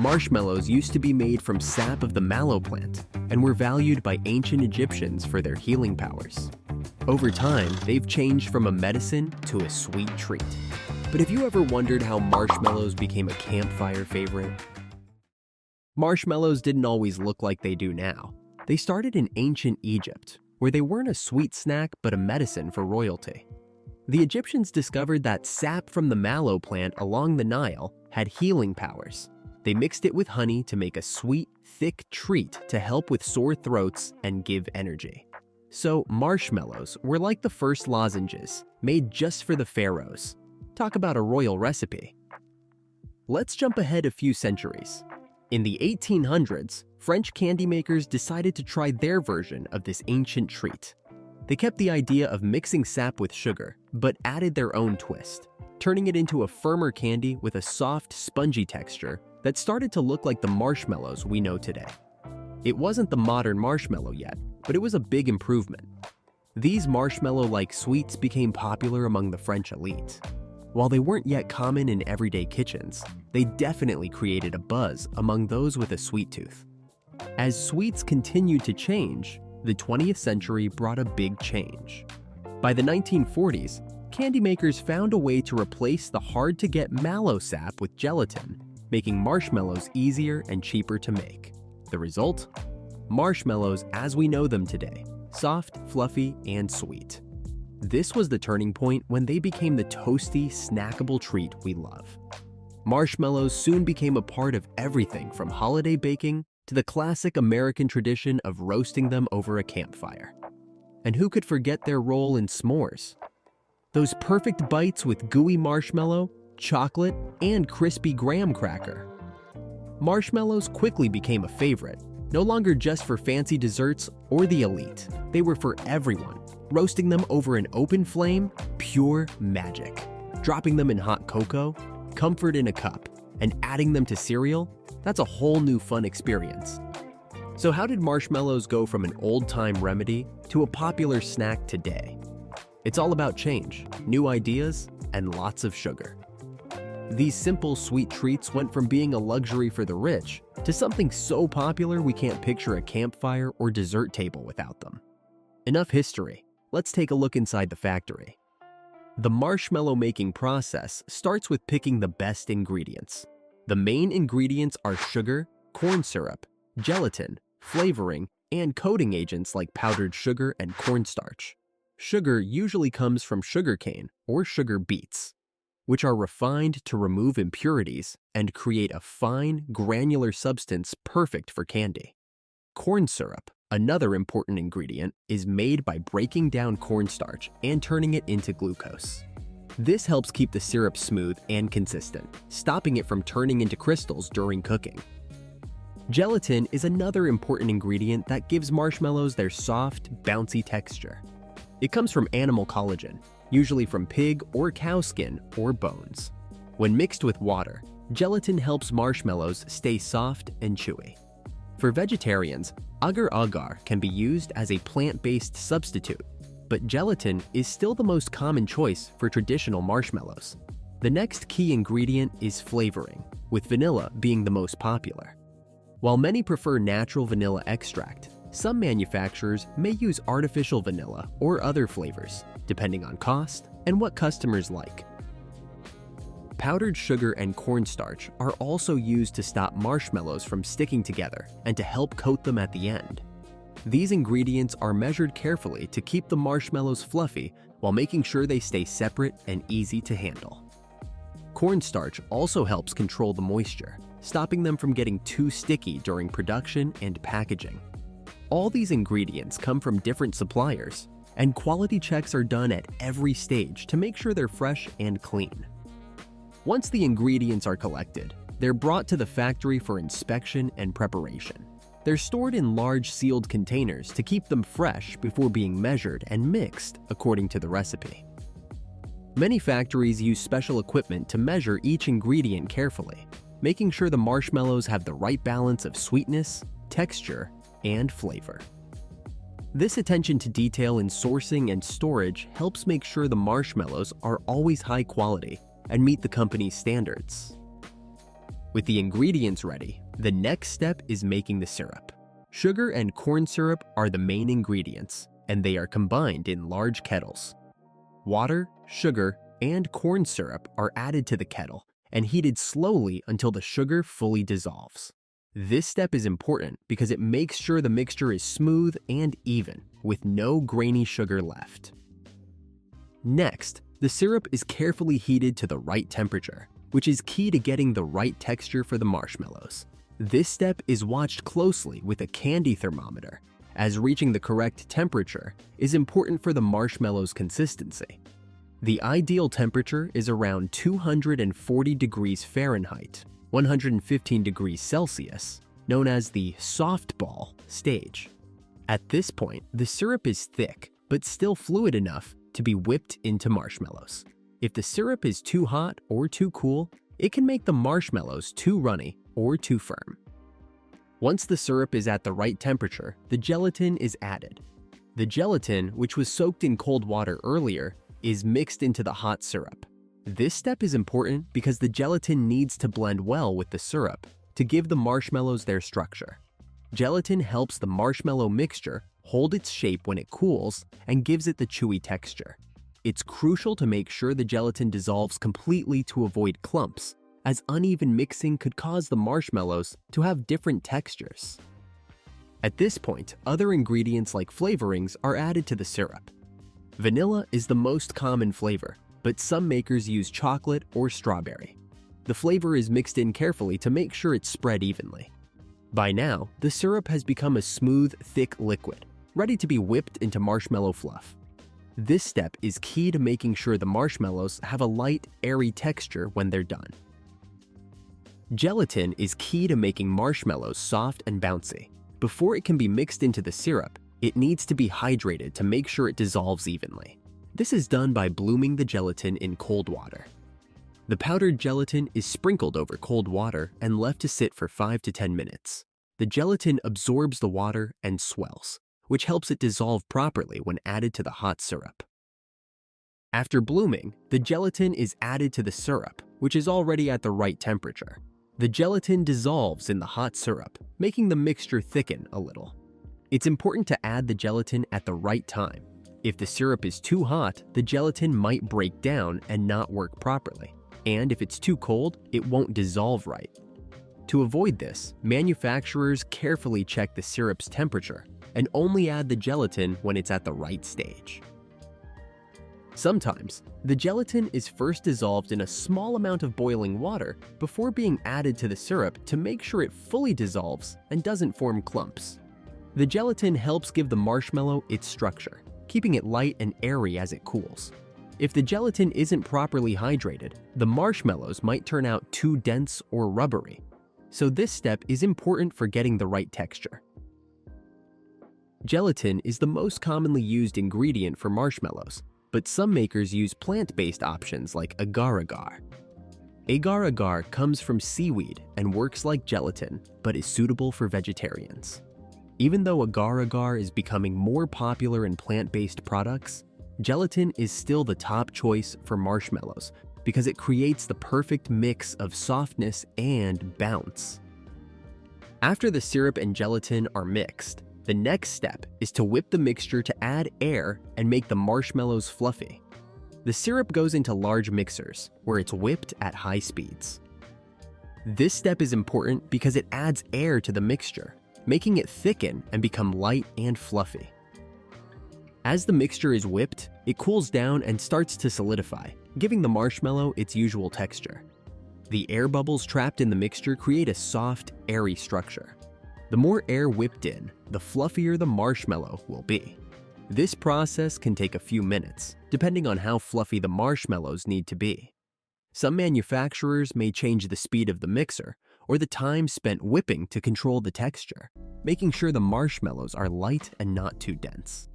Marshmallows used to be made from sap of the mallow plant and were valued by ancient Egyptians for their healing powers. Over time, they've changed from a medicine to a sweet treat. But have you ever wondered how marshmallows became a campfire favorite? Marshmallows didn't always look like they do now. They started in ancient Egypt, where they weren't a sweet snack but a medicine for royalty. The Egyptians discovered that sap from the mallow plant along the Nile had healing powers. They mixed it with honey to make a sweet, thick treat to help with sore throats and give energy. So marshmallows were like the first lozenges, made just for the pharaohs. Talk about a royal recipe. Let's jump ahead a few centuries. In the 1800s, French candy makers decided to try their version of this ancient treat. They kept the idea of mixing sap with sugar, but added their own twist, turning it into a firmer candy with a soft, spongy texture that started to look like the marshmallows we know today. It wasn't the modern marshmallow yet, but it was a big improvement. These marshmallow-like sweets became popular among the French elite. While they weren't yet common in everyday kitchens, they definitely created a buzz among those with a sweet tooth. As sweets continued to change, the 20th century brought a big change. By the 1940s, candy makers found a way to replace the hard-to-get mallow sap with gelatin, making marshmallows easier and cheaper to make. The result? Marshmallows as we know them today, soft, fluffy, and sweet. This was the turning point when they became the toasty, snackable treat we love. Marshmallows soon became a part of everything from holiday baking to the classic American tradition of roasting them over a campfire. And who could forget their role in s'mores? Those perfect bites with gooey marshmallow, chocolate, and crispy graham cracker. Marshmallows quickly became a favorite, no longer just for fancy desserts or the elite. They were for everyone. Roasting them over an open flame, pure magic. Dropping them in hot cocoa, comfort in a cup, and adding them to cereal, that's a whole new fun experience. So how did marshmallows go from an old-time remedy to a popular snack today? It's all about change, new ideas, and lots of sugar. These simple, sweet treats went from being a luxury for the rich to something so popular we can't picture a campfire or dessert table without them. Enough history. Let's take a look inside the factory. The marshmallow making process starts with picking the best ingredients. The main ingredients are sugar, corn syrup, gelatin, flavoring, and coating agents like powdered sugar and cornstarch. Sugar usually comes from sugarcane or sugar beets, which are refined to remove impurities and create a fine, granular substance perfect for candy. Corn syrup, another important ingredient, is made by breaking down cornstarch and turning it into glucose. This helps keep the syrup smooth and consistent, stopping it from turning into crystals during cooking. Gelatin is another important ingredient that gives marshmallows their soft, bouncy texture. It comes from animal collagen, usually from pig or cow skin or bones. When mixed with water, gelatin helps marshmallows stay soft and chewy. For vegetarians, agar-agar can be used as a plant-based substitute, but gelatin is still the most common choice for traditional marshmallows. The next key ingredient is flavoring, with vanilla being the most popular. While many prefer natural vanilla extract, some manufacturers may use artificial vanilla or other flavors, depending on cost and what customers like. Powdered sugar and cornstarch are also used to stop marshmallows from sticking together and to help coat them at the end. These ingredients are measured carefully to keep the marshmallows fluffy while making sure they stay separate and easy to handle. Cornstarch also helps control the moisture, stopping them from getting too sticky during production and packaging. All these ingredients come from different suppliers, and quality checks are done at every stage to make sure they're fresh and clean. Once the ingredients are collected, they're brought to the factory for inspection and preparation. They're stored in large sealed containers to keep them fresh before being measured and mixed according to the recipe. Many factories use special equipment to measure each ingredient carefully, making sure the marshmallows have the right balance of sweetness, texture, and flavor. This attention to detail in sourcing and storage helps make sure the marshmallows are always high quality and meet the company's standards. With the ingredients ready, the next step is making the syrup. Sugar and corn syrup are the main ingredients, and they are combined in large kettles. Water, sugar, and corn syrup are added to the kettle and heated slowly until the sugar fully dissolves. This step is important because it makes sure the mixture is smooth and even, with no grainy sugar left. Next, the syrup is carefully heated to the right temperature, which is key to getting the right texture for the marshmallows. This step is watched closely with a candy thermometer, as reaching the correct temperature is important for the marshmallow's consistency. The ideal temperature is around 240 degrees Fahrenheit, 115 degrees Celsius, known as the softball stage. At this point, the syrup is thick, but still fluid enough to be whipped into marshmallows. If the syrup is too hot or too cool, it can make the marshmallows too runny or too firm. Once the syrup is at the right temperature, the gelatin is added. The gelatin, which was soaked in cold water earlier, is mixed into the hot syrup. This step is important because the gelatin needs to blend well with the syrup to give the marshmallows their structure. Gelatin helps the marshmallow mixture hold its shape when it cools and gives it the chewy texture. It's crucial to make sure the gelatin dissolves completely to avoid clumps, as uneven mixing could cause the marshmallows to have different textures. At this point, other ingredients like flavorings are added to the syrup. Vanilla is the most common flavor, but some makers use chocolate or strawberry. The flavor is mixed in carefully to make sure it's spread evenly. By now, the syrup has become a smooth, thick liquid, ready to be whipped into marshmallow fluff. This step is key to making sure the marshmallows have a light, airy texture when they're done. Gelatin is key to making marshmallows soft and bouncy. Before it can be mixed into the syrup, it needs to be hydrated to make sure it dissolves evenly. This is done by blooming the gelatin in cold water. The powdered gelatin is sprinkled over cold water and left to sit for 5 to 10 minutes. The gelatin absorbs the water and swells, which helps it dissolve properly when added to the hot syrup. After blooming, the gelatin is added to the syrup, which is already at the right temperature. The gelatin dissolves in the hot syrup, making the mixture thicken a little. It's important to add the gelatin at the right time. If the syrup is too hot, the gelatin might break down and not work properly. And if it's too cold, it won't dissolve right. To avoid this, manufacturers carefully check the syrup's temperature and only add the gelatin when it's at the right stage. Sometimes, the gelatin is first dissolved in a small amount of boiling water before being added to the syrup to make sure it fully dissolves and doesn't form clumps. The gelatin helps give the marshmallow its structure, keeping it light and airy as it cools. If the gelatin isn't properly hydrated, the marshmallows might turn out too dense or rubbery. So this step is important for getting the right texture. Gelatin is the most commonly used ingredient for marshmallows, but some makers use plant-based options like agar-agar. Agar-agar comes from seaweed and works like gelatin, but is suitable for vegetarians. Even though agar-agar is becoming more popular in plant-based products, gelatin is still the top choice for marshmallows because it creates the perfect mix of softness and bounce. After the syrup and gelatin are mixed, the next step is to whip the mixture to add air and make the marshmallows fluffy. The syrup goes into large mixers, where it's whipped at high speeds. This step is important because it adds air to the mixture, making it thicken and become light and fluffy. As the mixture is whipped, it cools down and starts to solidify, giving the marshmallow its usual texture. The air bubbles trapped in the mixture create a soft, airy structure. The more air whipped in, the fluffier the marshmallow will be. This process can take a few minutes, depending on how fluffy the marshmallows need to be. Some manufacturers may change the speed of the mixer or the time spent whipping to control the texture, making sure the marshmallows are light and not too dense.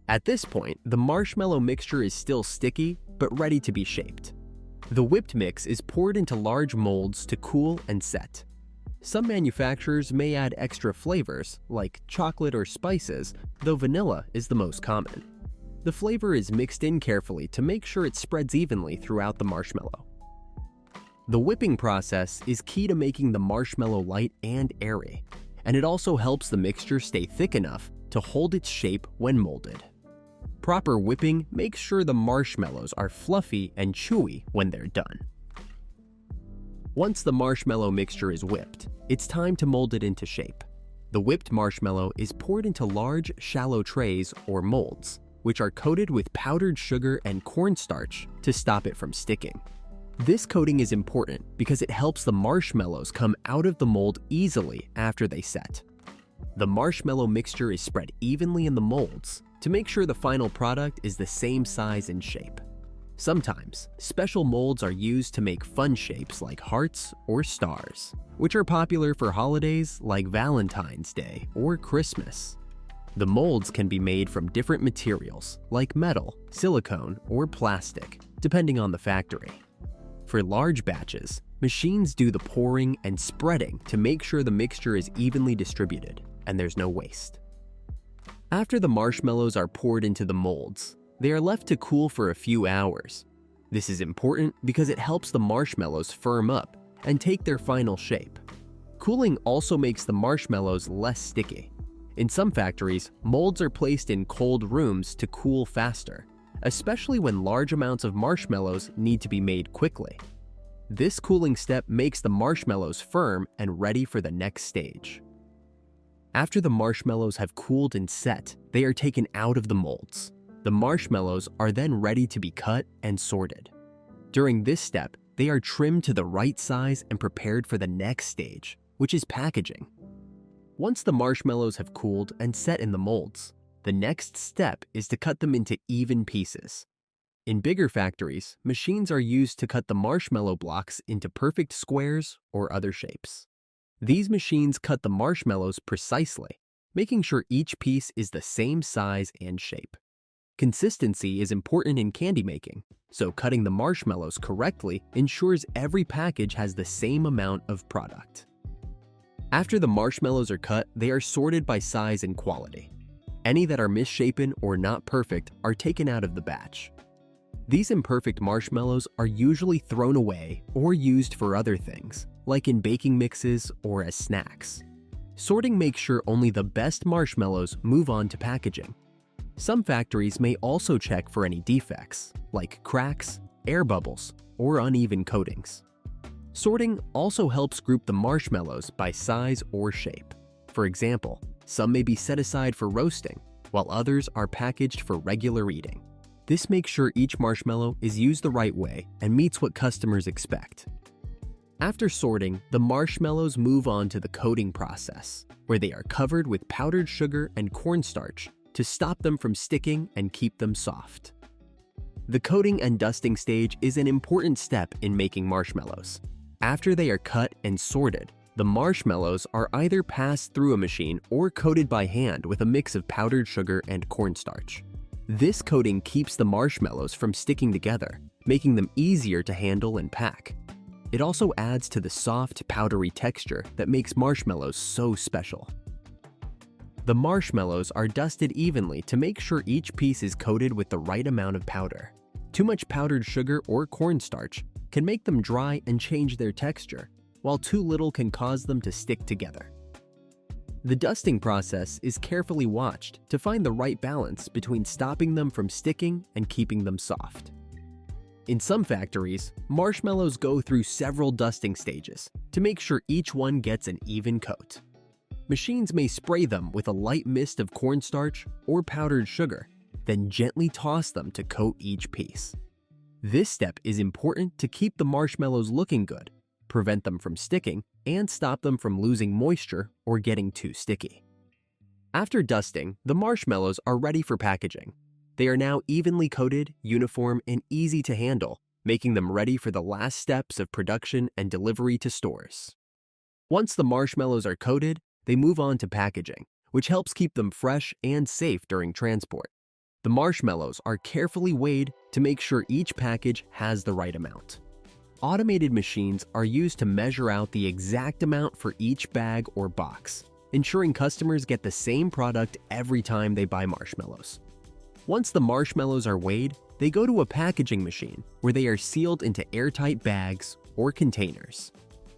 At this point, the marshmallow mixture is still sticky, but ready to be shaped. The whipped mix is poured into large molds to cool and set. Some manufacturers may add extra flavors, like chocolate or spices, though vanilla is the most common. The flavor is mixed in carefully to make sure it spreads evenly throughout the marshmallow. The whipping process is key to making the marshmallow light and airy, and it also helps the mixture stay thick enough to hold its shape when molded. Proper whipping makes sure the marshmallows are fluffy and chewy when they're done. Once the marshmallow mixture is whipped, it's time to mold it into shape. The whipped marshmallow is poured into large, shallow trays or molds, which are coated with powdered sugar and cornstarch to stop it from sticking. This coating is important because it helps the marshmallows come out of the mold easily after they set. The marshmallow mixture is spread evenly in the molds to make sure the final product is the same size and shape. Sometimes, special molds are used to make fun shapes like hearts or stars, which are popular for holidays like Valentine's Day or Christmas. The molds can be made from different materials like metal, silicone, or plastic, depending on the factory. For large batches, machines do the pouring and spreading to make sure the mixture is evenly distributed and there's no waste. After the marshmallows are poured into the molds, they are left to cool for a few hours. This is important because it helps the marshmallows firm up and take their final shape. Cooling also makes the marshmallows less sticky. In some factories, molds are placed in cold rooms to cool faster, especially when large amounts of marshmallows need to be made quickly. This cooling step makes the marshmallows firm and ready for the next stage. After the marshmallows have cooled and set, they are taken out of the molds. The marshmallows are then ready to be cut and sorted. During this step, they are trimmed to the right size and prepared for the next stage, which is packaging. Once the marshmallows have cooled and set in the molds, the next step is to cut them into even pieces. In bigger factories, machines are used to cut the marshmallow blocks into perfect squares or other shapes. These machines cut the marshmallows precisely, making sure each piece is the same size and shape. Consistency is important in candy making, so cutting the marshmallows correctly ensures every package has the same amount of product. After the marshmallows are cut, they are sorted by size and quality. Any that are misshapen or not perfect are taken out of the batch. These imperfect marshmallows are usually thrown away or used for other things, like in baking mixes or as snacks. Sorting makes sure only the best marshmallows move on to packaging. Some factories may also check for any defects, like cracks, air bubbles, or uneven coatings. Sorting also helps group the marshmallows by size or shape. For example, some may be set aside for roasting, while others are packaged for regular eating. This makes sure each marshmallow is used the right way and meets what customers expect. After sorting, the marshmallows move on to the coating process, where they are covered with powdered sugar and cornstarch to stop them from sticking and keep them soft. The coating and dusting stage is an important step in making marshmallows. After they are cut and sorted, the marshmallows are either passed through a machine or coated by hand with a mix of powdered sugar and cornstarch. This coating keeps the marshmallows from sticking together, making them easier to handle and pack. It also adds to the soft, powdery texture that makes marshmallows so special. The marshmallows are dusted evenly to make sure each piece is coated with the right amount of powder. Too much powdered sugar or cornstarch can make them dry and change their texture, while too little can cause them to stick together. The dusting process is carefully watched to find the right balance between stopping them from sticking and keeping them soft. In some factories, marshmallows go through several dusting stages to make sure each one gets an even coat. Machines may spray them with a light mist of cornstarch or powdered sugar, then gently toss them to coat each piece. This step is important to keep the marshmallows looking good, prevent them from sticking, and stop them from losing moisture or getting too sticky. After dusting, the marshmallows are ready for packaging. They are now evenly coated, uniform, and easy to handle, making them ready for the last steps of production and delivery to stores. Once the marshmallows are coated, they move on to packaging, which helps keep them fresh and safe during transport. The marshmallows are carefully weighed to make sure each package has the right amount. Automated machines are used to measure out the exact amount for each bag or box, ensuring customers get the same product every time they buy marshmallows. Once the marshmallows are weighed, they go to a packaging machine where they are sealed into airtight bags or containers.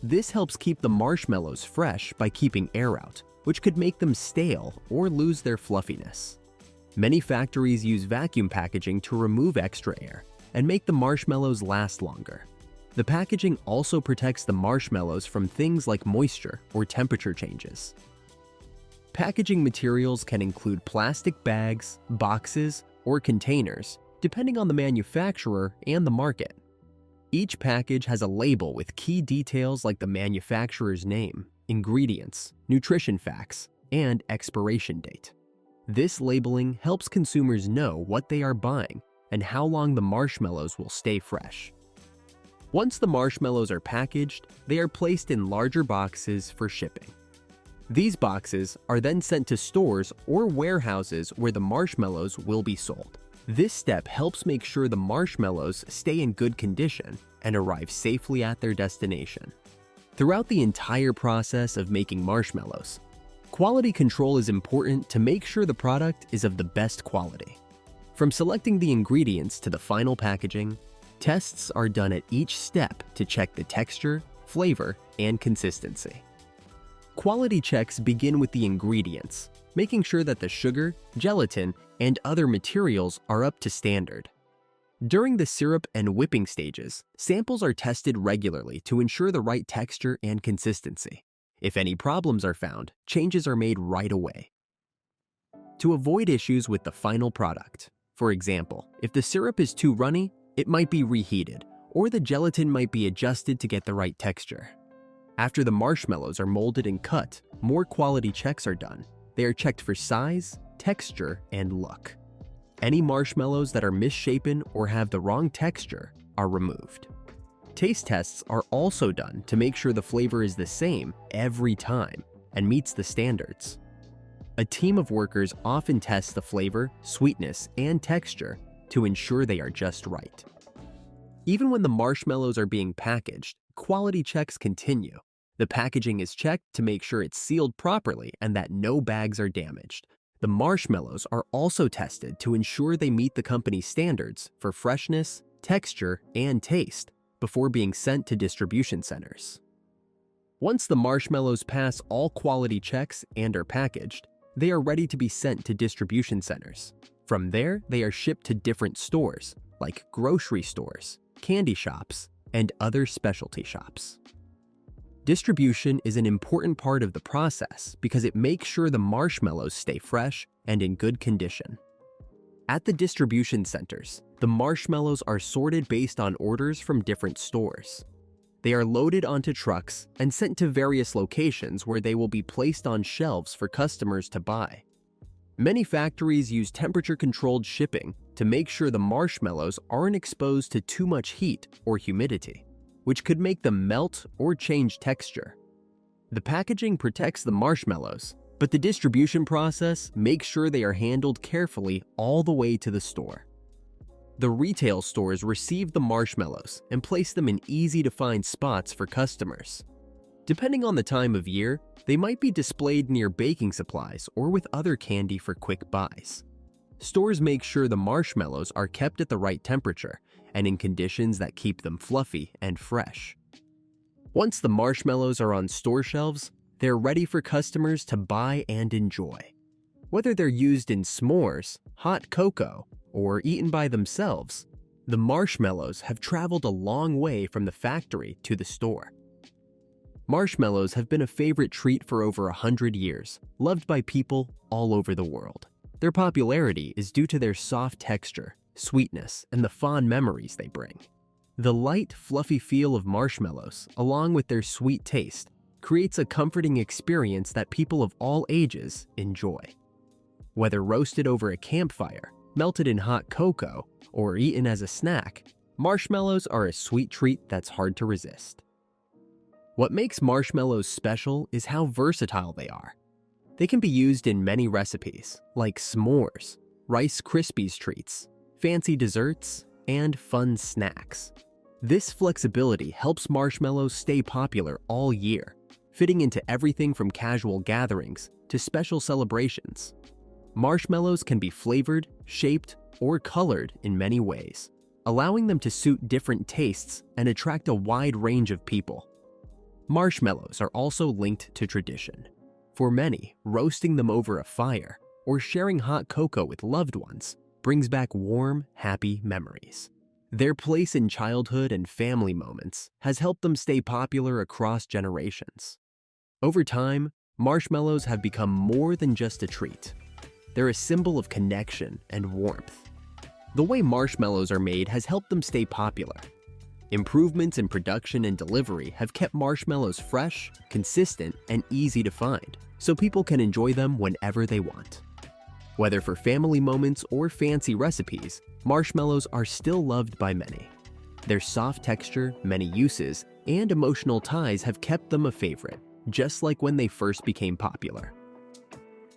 This helps keep the marshmallows fresh by keeping air out, which could make them stale or lose their fluffiness. Many factories use vacuum packaging to remove extra air and make the marshmallows last longer. The packaging also protects the marshmallows from things like moisture or temperature changes. Packaging materials can include plastic bags, boxes, or containers, depending on the manufacturer and the market. Each package has a label with key details like the manufacturer's name, ingredients, nutrition facts, and expiration date. This labeling helps consumers know what they are buying and how long the marshmallows will stay fresh. Once the marshmallows are packaged, they are placed in larger boxes for shipping. These boxes are then sent to stores or warehouses where the marshmallows will be sold. This step helps make sure the marshmallows stay in good condition and arrive safely at their destination. Throughout the entire process of making marshmallows, quality control is important to make sure the product is of the best quality. From selecting the ingredients to the final packaging, tests are done at each step to check the texture, flavor, and consistency. Quality checks begin with the ingredients, making sure that the sugar, gelatin, and other materials are up to standard. During the syrup and whipping stages, samples are tested regularly to ensure the right texture and consistency. If any problems are found, changes are made right away. To avoid issues with the final product, for example, if the syrup is too runny, it might be reheated, or the gelatin might be adjusted to get the right texture. After the marshmallows are molded and cut, more quality checks are done. They are checked for size, texture, and look. Any marshmallows that are misshapen or have the wrong texture are removed. Taste tests are also done to make sure the flavor is the same every time and meets the standards. A team of workers often tests the flavor, sweetness, and texture to ensure they are just right. Even when the marshmallows are being packaged, quality checks continue. The packaging is checked to make sure it's sealed properly and that no bags are damaged. The marshmallows are also tested to ensure they meet the company's standards for freshness, texture, and taste before being sent to distribution centers. Once the marshmallows pass all quality checks and are packaged, they are ready to be sent to distribution centers. From there, they are shipped to different stores, like grocery stores, candy shops, and other specialty shops. Distribution is an important part of the process because it makes sure the marshmallows stay fresh and in good condition. At the distribution centers, the marshmallows are sorted based on orders from different stores. They are loaded onto trucks and sent to various locations where they will be placed on shelves for customers to buy. Many factories use temperature-controlled shipping to make sure the marshmallows aren't exposed to too much heat or humidity, which could make them melt or change texture. The packaging protects the marshmallows, but the distribution process makes sure they are handled carefully all the way to the store. The retail stores receive the marshmallows and place them in easy-to-find spots for customers. Depending on the time of year, they might be displayed near baking supplies or with other candy for quick buys. Stores make sure the marshmallows are kept at the right temperature and in conditions that keep them fluffy and fresh. Once the marshmallows are on store shelves, they're ready for customers to buy and enjoy. Whether they're used in s'mores, hot cocoa, or eaten by themselves, the marshmallows have traveled a long way from the factory to the store. Marshmallows have been a favorite treat for over 100 years, loved by people all over the world. Their popularity is due to their soft texture, sweetness, and the fond memories they bring. The light, fluffy feel of marshmallows, along with their sweet taste, creates a comforting experience that people of all ages enjoy. Whether roasted over a campfire, melted in hot cocoa, or eaten as a snack, marshmallows are a sweet treat that's hard to resist. What makes marshmallows special is how versatile they are. They can be used in many recipes, like s'mores, Rice Krispies treats, fancy desserts, and fun snacks. This flexibility helps marshmallows stay popular all year, fitting into everything from casual gatherings to special celebrations. Marshmallows can be flavored, shaped, or colored in many ways, allowing them to suit different tastes and attract a wide range of people. Marshmallows are also linked to tradition. For many, roasting them over a fire or sharing hot cocoa with loved ones brings back warm, happy memories. Their place in childhood and family moments has helped them stay popular across generations. Over time, marshmallows have become more than just a treat. They're a symbol of connection and warmth. The way marshmallows are made has helped them stay popular. Improvements in production and delivery have kept marshmallows fresh, consistent, and easy to find, so people can enjoy them whenever they want. Whether for family moments or fancy recipes, marshmallows are still loved by many. Their soft texture, many uses, and emotional ties have kept them a favorite, just like when they first became popular.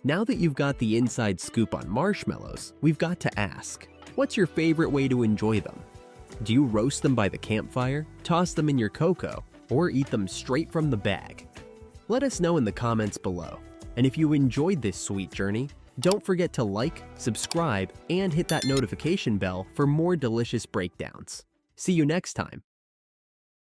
Now that you've got the inside scoop on marshmallows, we've got to ask, what's your favorite way to enjoy them? Do you roast them by the campfire, toss them in your cocoa, or eat them straight from the bag? Let us know in the comments below. And if you enjoyed this sweet journey, don't forget to like, subscribe, and hit that notification bell for more delicious breakdowns. See you next time.